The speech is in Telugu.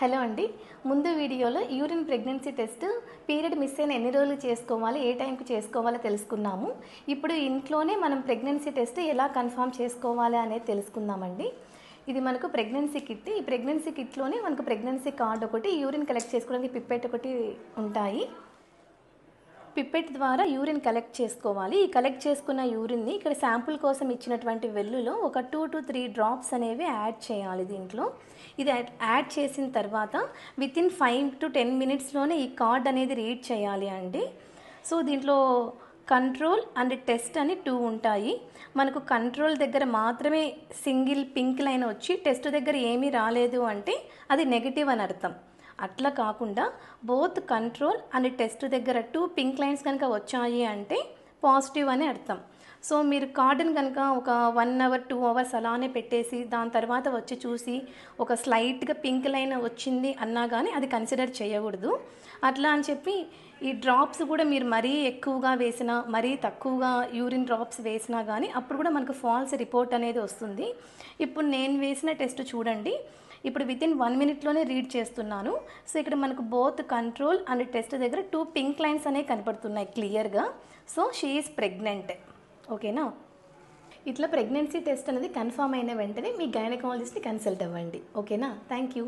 హలో అండి. ముందు వీడియోలో urine pregnancy test period miss అయిన ఎన్ని రోజులు చేసుకోవాలి, ఏ టైంకి చేసుకోవాలో తెలుసుకున్నాము. ఇప్పుడు ఇంట్లోనే మనం ప్రెగ్నెన్సీ టెస్ట్ ఎలా కన్ఫర్మ్ చేసుకోవాలి అనేది తెలుసుకుందామండి. ఇది మనకు ప్రెగ్నెన్సీ కిట్. ఈ ప్రెగ్నెన్సీ కిట్లోనే మనకు ప్రెగ్నెన్సీ కార్డ్ ఒకటి, యూరిన్ కలెక్ట్ చేసుకోవడానికి పిప్పెట్ ఒకటి ఉంటాయి. పిప్పెట్ ద్వారా యూరిన్ కలెక్ట్ చేసుకోవాలి. ఈ కలెక్ట్ చేసుకున్న యూరిన్ని ఇక్కడ శాంపుల్ కోసం ఇచ్చినటువంటి వెల్లులో ఒక 2 to 3 డ్రాప్స్ అనేవి యాడ్ చేయాలి దీంట్లో. ఇది యాడ్ చేసిన తర్వాత వితిన్ 5 to 10 మినిట్స్లోనే ఈ కార్డ్ అనేది రీడ్ చేయాలి అండి. సో దీంట్లో కంట్రోల్ అండ్ టెస్ట్ అని 2 ఉంటాయి. మనకు కంట్రోల్ దగ్గర మాత్రమే సింగిల్ పింక్ లైన్ వచ్చి టెస్ట్ దగ్గర ఏమీ రాలేదు అంటే అది నెగిటివ్ అని అర్థం. అట్లా కాకుండా బోత్ కంట్రోల్ అండ్ టెస్ట్ దగ్గర 2 పింక్ లైన్స్ కనుక వచ్చాయి అంటే పాజిటివ్ అని అర్థం. సో మీరు కార్డుని కనుక ఒక 1 hour 2 hours అలానే పెట్టేసి దాని తర్వాత వచ్చి చూసి ఒక స్లైట్గా పింక్ లైన్ వచ్చింది అన్నా కానీ అది కన్సిడర్ చేయకూడదు. అట్లా అని చెప్పి ఈ డ్రాప్స్ కూడా మీరు మరీ ఎక్కువగా వేసినా, మరీ తక్కువగా యూరిన్ డ్రాప్స్ వేసినా కానీ అప్పుడు కూడా మనకు ఫాల్స్ రిపోర్ట్ అనేది వస్తుంది. ఇప్పుడు నేను వేసిన టెస్ట్ చూడండి. ఇప్పుడు వితిన్ 1 minute రీడ్ చేస్తున్నాను. సో ఇక్కడ మనకు బోత్ కంట్రోల్ అండ్ టెస్ట్ దగ్గర 2 పింక్ లైన్స్ అనేవి కనపడుతున్నాయి క్లియర్గా. So she is pregnant. ఓకేనా? ఇట్లా ప్రెగ్నెన్సీ టెస్ట్ అనేది కన్ఫర్మ్ అయిన వెంటనే మీ గైనకాలజిస్ట్ని కన్సల్ట్ అవ్వండి. ఓకేనా? Thank you.